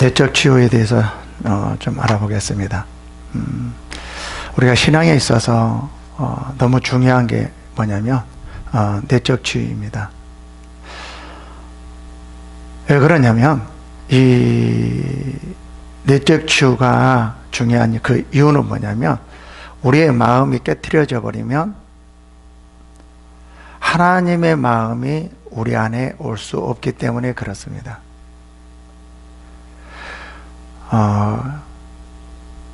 내적 치유에 대해서 좀 알아보겠습니다. 우리가 신앙에 있어서 너무 중요한 게 뭐냐면 내적 치유입니다. 왜 그러냐면 이 내적 치유가 중요한 그 이유는 뭐냐면 우리의 마음이 깨트려져 버리면 하나님의 마음이 우리 안에 올 수 없기 때문에 그렇습니다.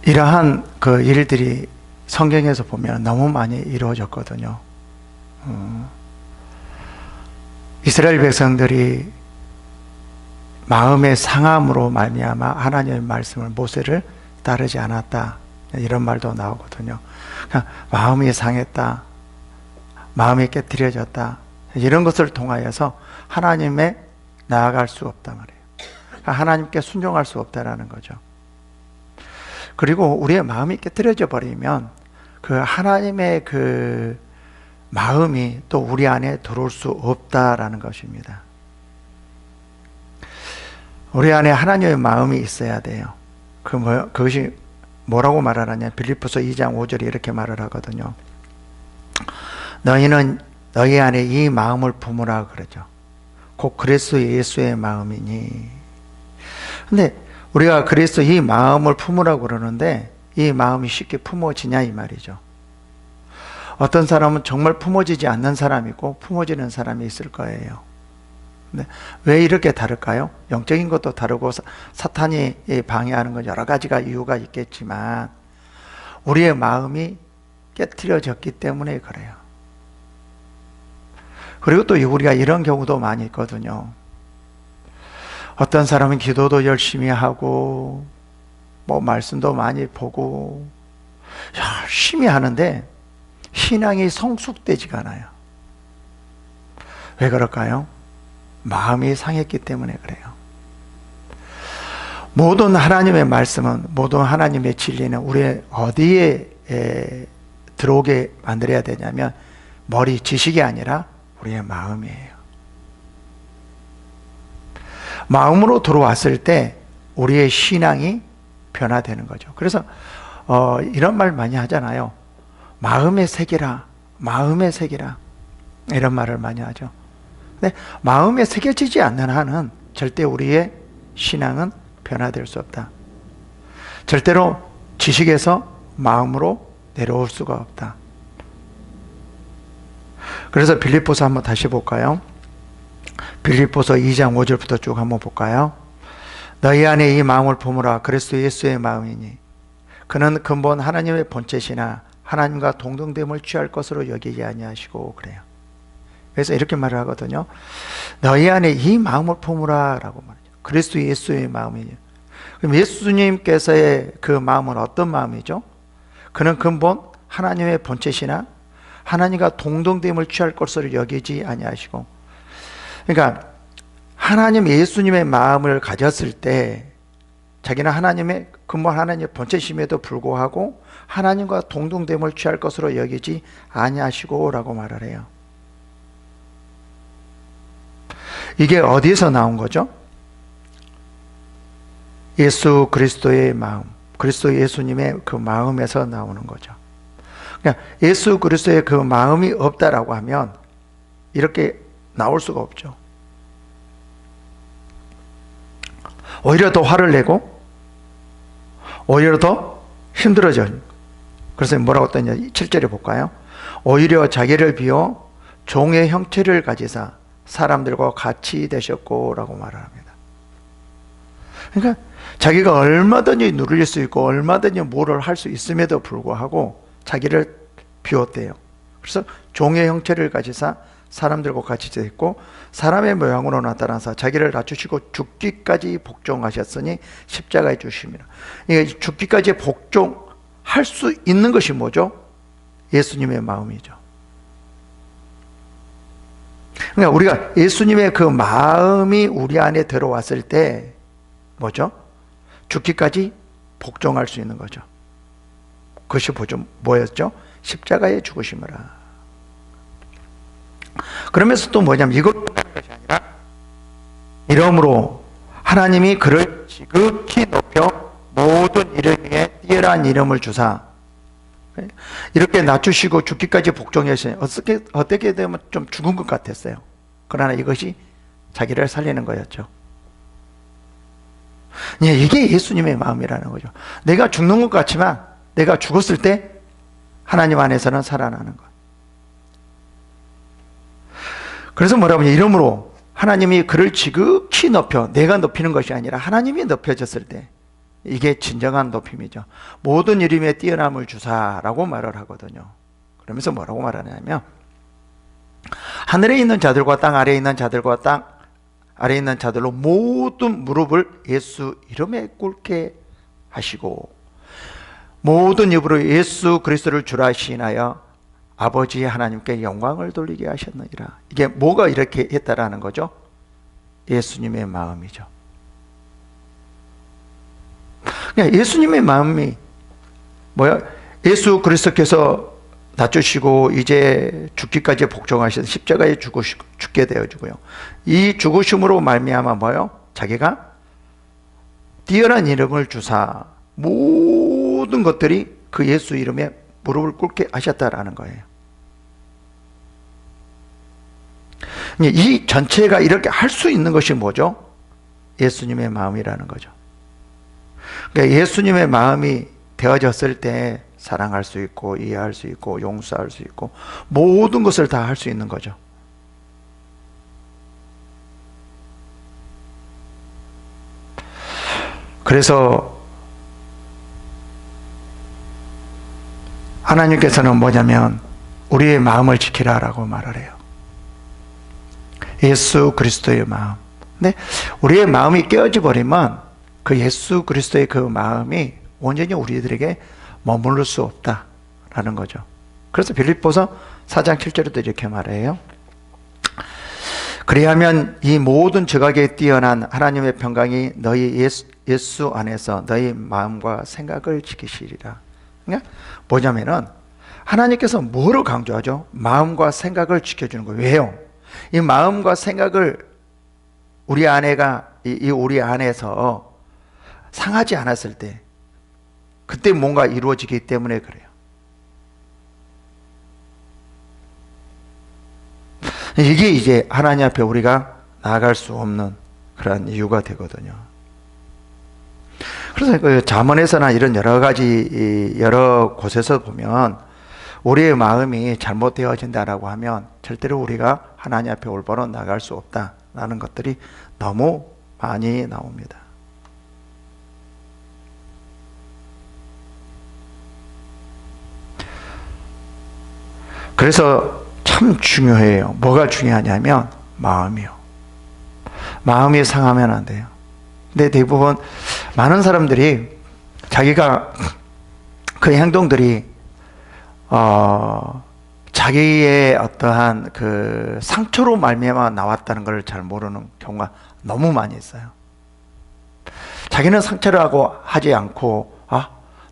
이러한 그 일들이 성경에서 보면 너무 많이 이루어졌거든요. 이스라엘 백성들이 마음의 상함으로 말미암아 하나님의 말씀을 모세를 따르지 않았다, 이런 말도 나오거든요. 마음이 상했다, 마음이 깨트려졌다, 이런 것을 통하여서 하나님에 나아갈 수 없단 말이에요. 하나님께 순종할 수 없다라는 거죠. 그리고 우리의 마음이 깨트려져 버리면 그 하나님의 그 마음이 또 우리 안에 들어올 수 없다라는 것입니다. 우리 안에 하나님의 마음이 있어야 돼요. 그것이 뭐라고 말하느냐, 빌립보서 2장 5절에 이렇게 말을 하거든요. 너희는 너희 안에 이 마음을 품으라 그러죠. 곧 그리스도 예수의 마음이니. 근데 우리가 그리스도 이 마음을 품으라고 그러는데 이 마음이 쉽게 품어지냐 이 말이죠. 어떤 사람은 정말 품어지지 않는 사람이 있고 품어지는 사람이 있을 거예요. 근데 왜 이렇게 다를까요? 영적인 것도 다르고 사탄이 방해하는 건 여러 가지가 이유가 있겠지만 우리의 마음이 깨트려졌기 때문에 그래요. 그리고 또 우리가 이런 경우도 많이 있거든요. 어떤 사람은 기도도 열심히 하고 말씀도 많이 보고 열심히 하는데 신앙이 성숙되지가 않아요. 왜 그럴까요? 마음이 상했기 때문에 그래요. 모든 하나님의 말씀은, 모든 하나님의 진리는 우리의 어디에 들어오게 만들어야 되냐면 머리 지식이 아니라 우리의 마음이에요. 마음으로 들어왔을 때 우리의 신앙이 변화되는 거죠. 그래서 이런 말 많이 하잖아요. 마음의 색이라, 마음의 색이라, 이런 말을 많이 하죠. 근데 마음에 새겨지지 않는 한은 절대 우리의 신앙은 변화될 수 없다. 절대로 지식에서 마음으로 내려올 수가 없다. 그래서 빌립보서 한번 다시 볼까요? 빌립보서 2장 5절부터 쭉 한번 볼까요? 너희 안에 이 마음을 품으라. 그리스도 예수의 마음이니 그는 근본 하나님의 본체시나 하나님과 동등됨을 취할 것으로 여기지 아니하시고 그래요. 그래서 이렇게 말을 하거든요. 너희 안에 이 마음을 품으라 라고 말하죠. 그리스도 예수의 마음이니. 그럼 예수님께서의 그 마음은 어떤 마음이죠? 그는 근본 하나님의 본체시나 하나님과 동등됨을 취할 것으로 여기지 아니하시고, 그러니까 하나님 예수님의 마음을 가졌을 때 자기는 하나님의 근본 하나님의 본체심에도 불구하고 하나님과 동등됨을 취할 것으로 여기지 아니하시고 라고 말을 해요. 이게 어디에서 나온 거죠? 예수 그리스도의 마음, 그리스도 예수님의 그 마음에서 나오는 거죠. 그러니까 예수 그리스도의 그 마음이 없다라고 하면 이렇게 나올 수가 없죠. 오히려 더 화를 내고 오히려 더 힘들어져. 그래서 뭐라고 했더냐, 7절에 볼까요? 오히려 자기를 비워 종의 형체를 가지사 사람들과 같이 되셨고 라고 말을 합니다. 그러니까 자기가 얼마든지 누릴 수 있고 얼마든지 뭐를 할 수 있음에도 불구하고 자기를 비웠대요. 그래서 종의 형체를 가지사 사람들과 같이 되었고 사람의 모양으로 나타나서 자기를 낮추시고 죽기까지 복종하셨으니 십자가에 주심이라. 그러니까 죽기까지 복종할 수 있는 것이 뭐죠? 예수님의 마음이죠. 그러니까 우리가 예수님의 그 마음이 우리 안에 들어왔을 때 뭐죠? 죽기까지 복종할 수 있는 거죠. 그것이 뭐였죠? 십자가에 죽으심이라. 그러면서 또 뭐냐면 이것 것이 아니라 이러므로 하나님이 그를 지극히 높여 모든 이름 위에 뛰어난 이름을 주사 이렇게 낮추시고 죽기까지 복종하시니 어떻게 되면 좀 죽은 것 같았어요. 그러나 이것이 자기를 살리는 거였죠. 이게 예수님의 마음이라는 거죠. 내가 죽는 것 같지만 내가 죽었을 때 하나님 안에서는 살아나는 것. 그래서 뭐라고 하냐, 이러므로 하나님이 그를 지극히 높여, 내가 높이는 것이 아니라 하나님이 높여졌을 때 이게 진정한 높임이죠. 모든 이름에 뛰어남을 주사라고 말을 하거든요. 그러면서 뭐라고 말하냐면 하늘에 있는 자들과 땅 아래에 있는 자들과 땅 아래에 있는 자들로 모든 무릎을 예수 이름에 꿇게 하시고 모든 입으로 예수 그리스도를 주라 시인하여 아버지 하나님께 영광을 돌리게 하셨느니라. 이게 뭐가 이렇게 했다라는 거죠? 예수님의 마음이죠. 그냥 예수님의 마음이 뭐야? 예수 그리스도께서 낮추시고 이제 죽기까지 복종하셔서 십자가에 죽게 되어지고요. 이 죽으심으로 말미암아 뭐요? 자기가 뛰어난 이름을 주사 모든 것들이 그 예수 이름에 무릎을 꿇게 하셨다라는 거예요. 이 전체가 이렇게 할 수 있는 것이 뭐죠? 예수님의 마음이라는 거죠. 그러니까 예수님의 마음이 되어졌을 때 사랑할 수 있고 이해할 수 있고 용서할 수 있고 모든 것을 다 할 수 있는 거죠. 그래서 하나님께서는 뭐냐면 우리의 마음을 지키라라고 말을 해요. 예수 그리스도의 마음. 근데 우리의 마음이 깨어져 버리면 그 예수 그리스도의 그 마음이 온전히 우리들에게 머무를 수 없다라는 거죠. 그래서 빌립보서 4장 7절에도 이렇게 말해요. 그리하면 이 모든 지각에 뛰어난 하나님의 평강이 너희 예수 안에서 너희 마음과 생각을 지키시리라. 그러니까 뭐냐면은 하나님께서 뭐를 강조하죠? 마음과 생각을 지켜주는 거예요. 왜요? 이 마음과 생각을 우리 우리 안에서 상하지 않았을 때 그때 뭔가 이루어지기 때문에 그래요. 이게 이제 하나님 앞에 우리가 나아갈 수 없는 그런 이유가 되거든요. 그래서 그 잠언에서나 이런 여러 곳에서 보면 우리의 마음이 잘못되어진다라고 하면 절대로 우리가 하나님 앞에 올바로 나갈 수 없다라는 것들이 너무 많이 나옵니다. 그래서 참 중요해요. 뭐가 중요하냐면 마음이요. 마음이 상하면 안 돼요. 근데 대부분 많은 사람들이 자기가 그 행동들이 자기의 어떠한 그 상처로 말미암아 나왔다는 걸 잘 모르는 경우가 너무 많이 있어요. 자기는 상처를 하지 않고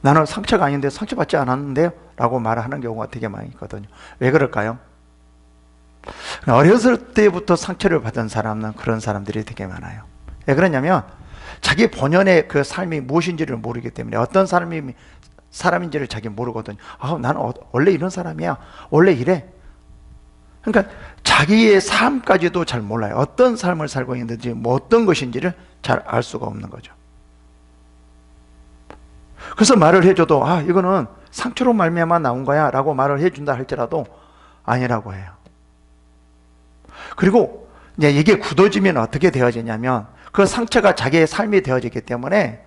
나는 상처가 아닌데 상처받지 않았는데요 라고 말하는 경우가 되게 많이 있거든요. 왜 그럴까요? 어렸을 때부터 상처를 받은 사람은 그런 사람들이 되게 많아요. 왜 그러냐면 자기 본연의 그 삶이 무엇인지를 모르기 때문에 어떤 사람인지를 자기 모르거든요. 나는 원래 이런 사람이야. 원래 이래. 그러니까 자기의 삶까지도 잘 몰라요. 어떤 삶을 살고 있는지 어떤 것인지를 잘 알 수가 없는 거죠. 그래서 말을 해줘도 이거는 상처로 말미암아 나온 거야 라고 말을 해준다 할지라도 아니라고 해요. 그리고 이제 이게 굳어지면 어떻게 되어지냐면 그 상처가 자기의 삶이 되어지기 때문에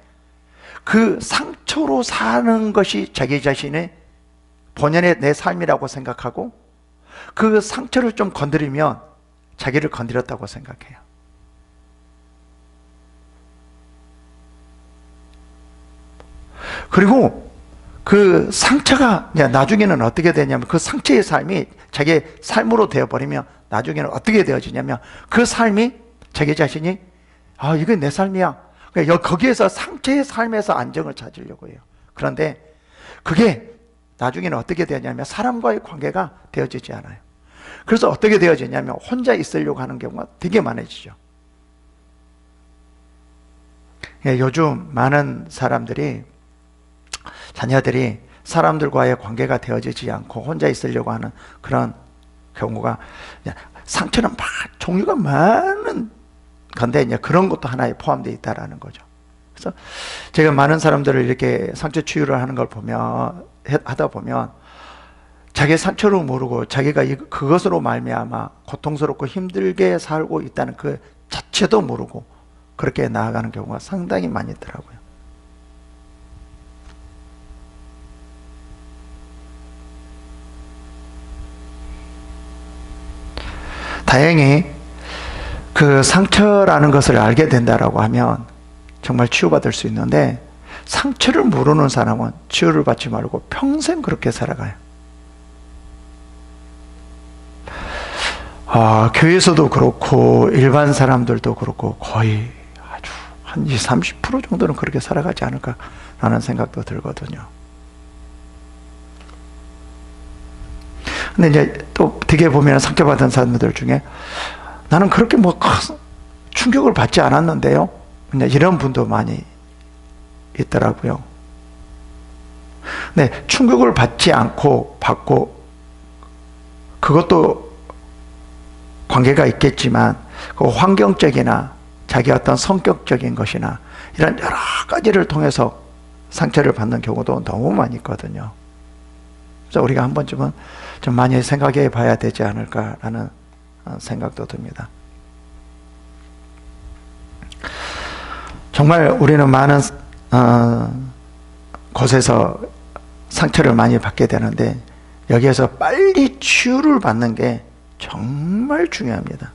그 상처로 사는 것이 자기 자신의 본연의 내 삶이라고 생각하고 그 상처를 좀 건드리면 자기를 건드렸다고 생각해요. 그리고 그 상처가 나중에는 어떻게 되냐면 그 상처의 삶이 자기의 삶으로 되어버리면 나중에는 어떻게 되어지냐면 그 삶이 자기 자신이 이게 내 삶이야. 거기에서 상처의 삶에서 안정을 찾으려고 해요. 그런데 그게 나중에는 어떻게 되냐면 사람과의 관계가 되어지지 않아요. 그래서 어떻게 되어지냐면 혼자 있으려고 하는 경우가 되게 많아지죠. 예, 요즘 많은 사람들이, 자녀들이 사람들과의 관계가 되어지지 않고 혼자 있으려고 하는 그런 경우가, 상처는 막 종류가 많은 건데 이제 그런 것도 하나에 포함되어 있다라는 거죠. 그래서 제가 많은 사람들을 이렇게 상처 치유를 하는 걸 하다 보면 자기 상처를 모르고 자기가 그것으로 말미암아 고통스럽고 힘들게 살고 있다는 그 자체도 모르고 그렇게 나아가는 경우가 상당히 많이 있더라고요. 다행히 그 상처라는 것을 알게 된다라고 하면 정말 치유받을 수 있는데, 상처를 모르는 사람은 치유를 받지 말고 평생 그렇게 살아가요. 교회에서도 그렇고 일반 사람들도 그렇고 거의 아주 한 20, 30% 정도는 그렇게 살아가지 않을까라는 생각도 들거든요. 근데 이제 또 되게 보면 상처받은 사람들 중에 나는 그렇게 뭐 충격을 받지 않았는데요, 이런 분도 많이 있더라고요. 근데 충격을 받지 않고 받고 그것도 관계가 있겠지만 그 환경적이나 자기 어떤 성격적인 것이나 이런 여러 가지를 통해서 상처를 받는 경우도 너무 많이 있거든요. 그래서 우리가 한 번쯤은 좀 많이 생각해 봐야 되지 않을까라는 생각도 듭니다. 정말 우리는 많은 곳에서 상처를 많이 받게 되는데 여기에서 빨리 치유를 받는 게 정말 중요합니다.